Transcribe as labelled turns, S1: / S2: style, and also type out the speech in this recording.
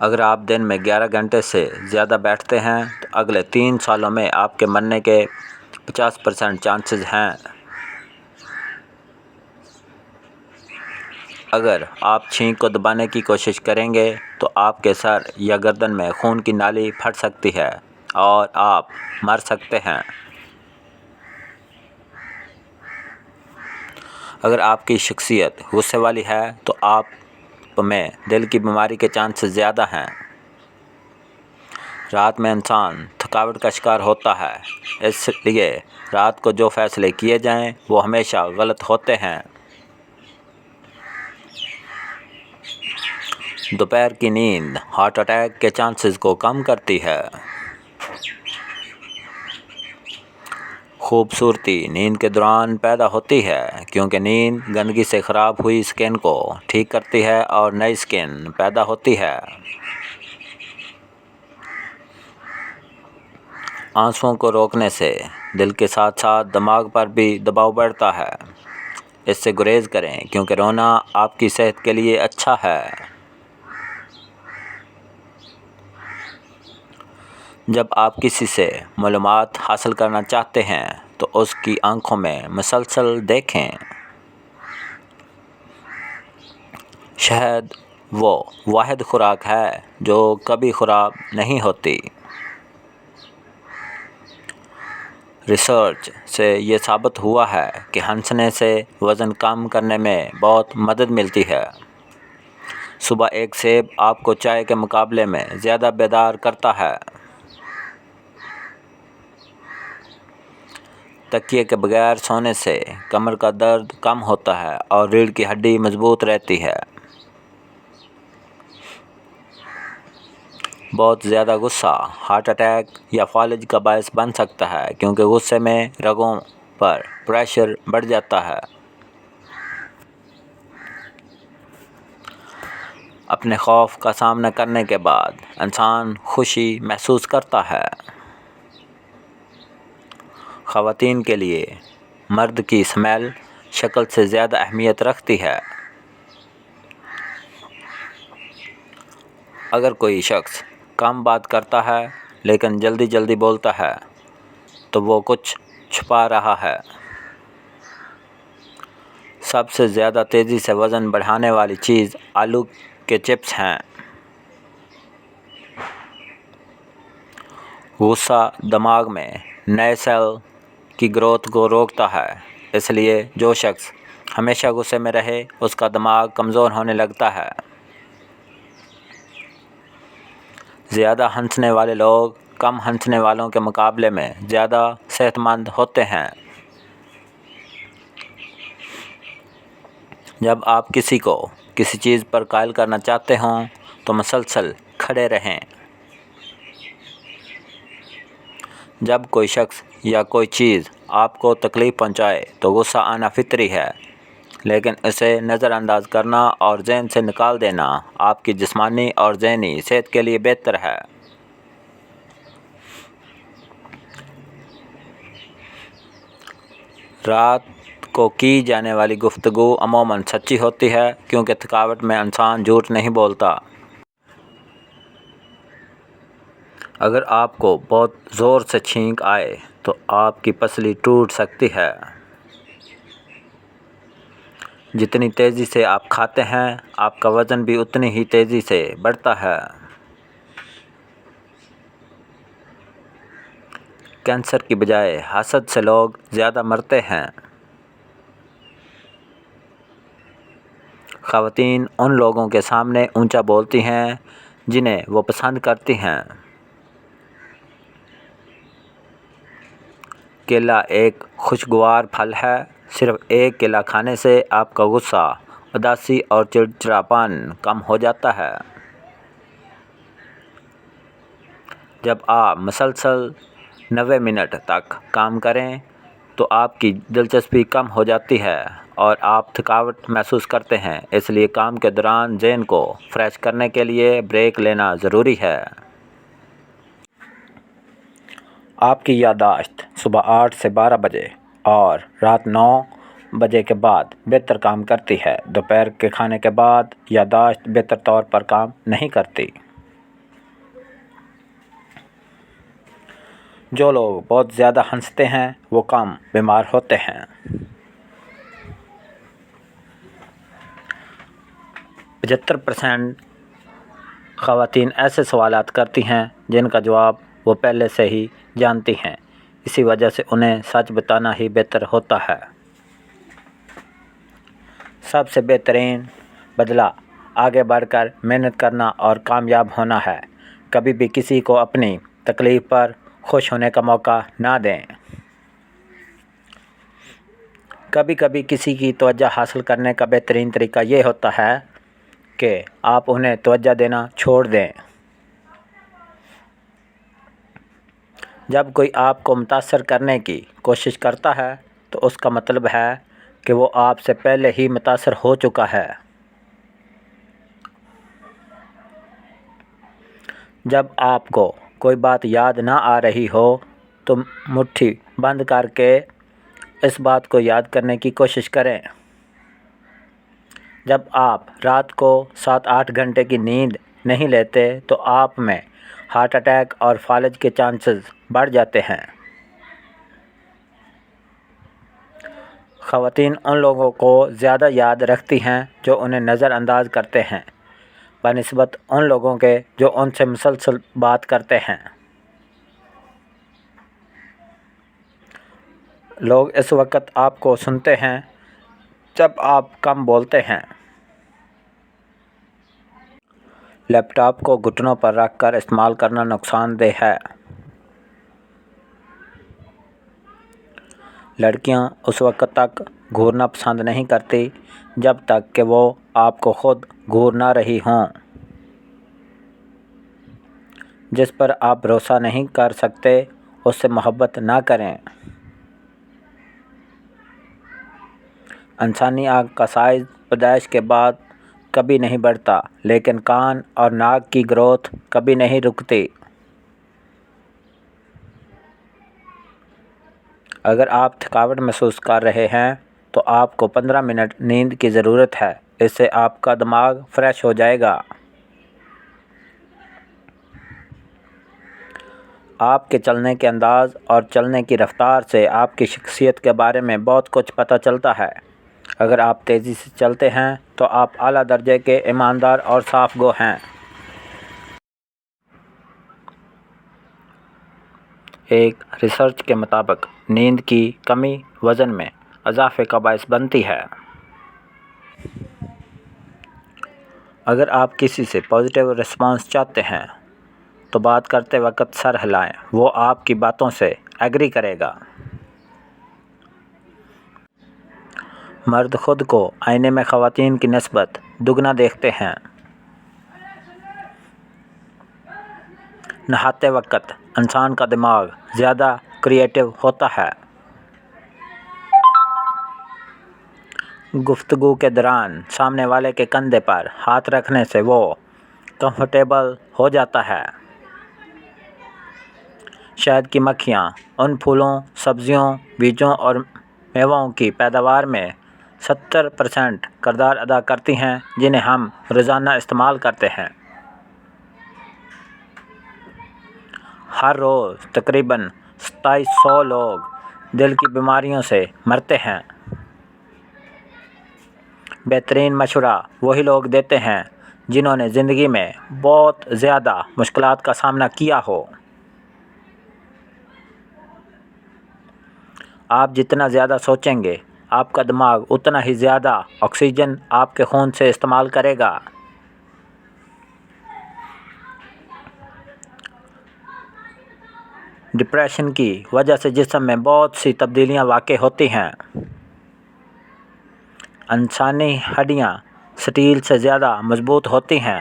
S1: اگر آپ دن میں 11 گھنٹے سے زیادہ بیٹھتے ہیں تو اگلے 3 سالوں میں آپ کے مرنے کے 50% چانسز ہیں۔ اگر آپ چھینک کو دبانے کی کوشش کریں گے تو آپ کے سر یا گردن میں خون کی نالی پھٹ سکتی ہے اور آپ مر سکتے ہیں۔ اگر آپ کی شخصیت غصے والی ہے تو آپ میں دل کی بیماری کے چانسز زیادہ ہیں۔ رات میں انسان تھکاوٹ کا شکار ہوتا ہے، اس لیے رات کو جو فیصلے کیے جائیں وہ ہمیشہ غلط ہوتے ہیں۔ دوپہر کی نیند ہارٹ اٹیک کے چانسز کو کم کرتی ہے۔ خوبصورتی نیند کے دوران پیدا ہوتی ہے کیونکہ نیند گندگی سے خراب ہوئی سکن کو ٹھیک کرتی ہے اور نئی سکن پیدا ہوتی ہے۔ آنسوؤں کو روکنے سے دل کے ساتھ ساتھ دماغ پر بھی دباؤ بڑھتا ہے۔ اس سے گریز کریں کیونکہ رونا آپ کی صحت کے لیے اچھا ہے۔ جب آپ کسی سے معلومات حاصل کرنا چاہتے ہیں تو اس کی آنکھوں میں مسلسل دیکھیں۔ شہد وہ واحد خوراک ہے جو کبھی خراب نہیں ہوتی۔ ریسرچ سے یہ ثابت ہوا ہے کہ ہنسنے سے وزن کم کرنے میں بہت مدد ملتی ہے۔ صبح ایک سیب آپ کو چائے کے مقابلے میں زیادہ بیدار کرتا ہے۔ تکیے کے بغیر سونے سے کمر کا درد کم ہوتا ہے اور ریڑھ کی ہڈی مضبوط رہتی ہے۔ بہت زیادہ غصہ ہارٹ اٹیک یا فالج کا باعث بن سکتا ہے کیونکہ غصے میں رگوں پر پریشر بڑھ جاتا ہے۔ اپنے خوف کا سامنا کرنے کے بعد انسان خوشی محسوس کرتا ہے۔ خواتین کے لیے مرد کی اسمیل شکل سے زیادہ اہمیت رکھتی ہے۔ اگر کوئی شخص کم بات کرتا ہے لیکن جلدی جلدی بولتا ہے تو وہ کچھ چھپا رہا ہے۔ سب سے زیادہ تیزی سے وزن بڑھانے والی چیز آلو کے چپس ہیں۔ غصہ دماغ میں نئے سیل کی گروتھ کو روکتا ہے، اس لیے جو شخص ہمیشہ غصے میں رہے اس کا دماغ کمزور ہونے لگتا ہے۔ زیادہ ہنسنے والے لوگ کم ہنسنے والوں کے مقابلے میں زیادہ صحت مند ہوتے ہیں۔ جب آپ کسی کو کسی چیز پر قائل کرنا چاہتے ہوں تو مسلسل کھڑے رہیں۔ جب کوئی شخص یا کوئی چیز آپ کو تکلیف پہنچائے تو غصہ آنا فطری ہے، لیکن اسے نظر انداز کرنا اور ذہن سے نکال دینا آپ کی جسمانی اور ذہنی صحت کے لیے بہتر ہے۔ رات کو کی جانے والی گفتگو عموماً سچی ہوتی ہے کیونکہ تھکاوٹ میں انسان جھوٹ نہیں بولتا۔ اگر آپ کو بہت زور سے چھینک آئے تو آپ کی پسلی ٹوٹ سکتی ہے۔ جتنی تیزی سے آپ کھاتے ہیں آپ کا وزن بھی اتنی ہی تیزی سے بڑھتا ہے۔ کینسر کی بجائے حسد سے لوگ زیادہ مرتے ہیں۔ خواتین ان لوگوں کے سامنے اونچا بولتی ہیں جنہیں وہ پسند کرتی ہیں۔ کیلا ایک خوشگوار پھل ہے، صرف ایک کیلا کھانے سے آپ کا غصہ، اداسی اور چڑچڑاپن کم ہو جاتا ہے۔ جب آپ مسلسل 90 منٹ تک کام کریں تو آپ کی دلچسپی کم ہو جاتی ہے اور آپ تھکاوٹ محسوس کرتے ہیں، اس لیے کام کے دوران ذہن کو فریش کرنے کے لیے بریک لینا ضروری ہے۔ آپ کی یادداشت صبح 8 سے 12 بجے اور رات 9 بجے کے بعد بہتر کام کرتی ہے۔ دوپہر کے کھانے کے بعد یادداشت بہتر طور پر کام نہیں کرتی۔ جو لوگ بہت زیادہ ہنستے ہیں وہ کم بیمار ہوتے ہیں۔ 75% خواتین ایسے سوالات کرتی ہیں جن کا جواب وہ پہلے سے ہی جانتی ہیں، اسی وجہ سے انہیں سچ بتانا ہی بہتر ہوتا ہے۔ سب سے بہترین بدلہ آگے بڑھ کر محنت کرنا اور کامیاب ہونا ہے۔ کبھی بھی کسی کو اپنی تکلیف پر خوش ہونے کا موقع نہ دیں۔ کبھی کبھی کسی کی توجہ حاصل کرنے کا بہترین طریقہ یہ ہوتا ہے کہ آپ انہیں توجہ دینا چھوڑ دیں۔ جب کوئی آپ کو متاثر کرنے کی کوشش کرتا ہے تو اس کا مطلب ہے کہ وہ آپ سے پہلے ہی متاثر ہو چکا ہے۔ جب آپ کو کوئی بات یاد نہ آ رہی ہو تو مٹھی بند کر کے اس بات کو یاد کرنے کی کوشش کریں۔ جب آپ رات کو 7-8 گھنٹے کی نیند نہیں لیتے تو آپ میں ہارٹ اٹیک اور فالج کے چانسز بڑھ جاتے ہیں۔ خواتین ان لوگوں کو زیادہ یاد رکھتی ہیں جو انہیں نظر انداز کرتے ہیں، بنسبت ان لوگوں کے جو ان سے مسلسل بات کرتے ہیں۔ لوگ اس وقت آپ کو سنتے ہیں جب آپ کم بولتے ہیں۔ لیپ ٹاپ کو گھٹنوں پر رکھ کر استعمال کرنا نقصان دہ ہے۔ لڑکیاں اس وقت تک گھورنا پسند نہیں کرتی جب تک کہ وہ آپ کو خود گھور نہ رہی ہوں۔ جس پر آپ بھروسہ نہیں کر سکتے اس سے محبت نہ کریں۔ انسانی آنکھ کا سائز پیدائش کے بعد کبھی نہیں بڑھتا، لیکن کان اور ناک کی گروتھ کبھی نہیں رکتی۔ اگر آپ تھکاوٹ محسوس کر رہے ہیں تو آپ کو 15 منٹ نیند کی ضرورت ہے، اس سے آپ کا دماغ فریش ہو جائے گا۔ آپ کے چلنے کے انداز اور چلنے کی رفتار سے آپ کی شخصیت کے بارے میں بہت کچھ پتہ چلتا ہے۔ اگر آپ تیزی سے چلتے ہیں تو آپ اعلیٰ درجے کے ایماندار اور صاف گو ہیں۔ ایک ریسرچ کے مطابق نیند کی کمی وزن میں اضافے کا باعث بنتی ہے۔ اگر آپ کسی سے پازیٹیو رسپانس چاہتے ہیں تو بات کرتے وقت سر ہلائیں، وہ آپ کی باتوں سے ایگری کرے گا۔ مرد خود کو آئینے میں خواتین کی نسبت دگنا دیکھتے ہیں۔ نہاتے وقت انسان کا دماغ زیادہ کریٹیو ہوتا ہے۔ گفتگو کے دوران سامنے والے کے کندھے پر ہاتھ رکھنے سے وہ کمفرٹیبل ہو جاتا ہے۔ شہد کی مکھیاں ان پھولوں، سبزیوں، بیجوں اور میووں کی پیداوار میں 70% کردار ادا کرتی ہیں جنہیں ہم روزانہ استعمال کرتے ہیں۔ ہر روز تقریباً 2700 لوگ دل کی بیماریوں سے مرتے ہیں۔ بہترین مشورہ وہی لوگ دیتے ہیں جنہوں نے زندگی میں بہت زیادہ مشکلات کا سامنا کیا ہو۔ آپ جتنا زیادہ سوچیں گے، آپ کا دماغ اتنا ہی زیادہ آکسیجن آپ کے خون سے استعمال کرے گا۔ ڈپریشن کی وجہ سے جسم میں بہت سی تبدیلیاں واقع ہوتی ہیں۔ انسانی ہڈیاں سٹیل سے زیادہ مضبوط ہوتی ہیں۔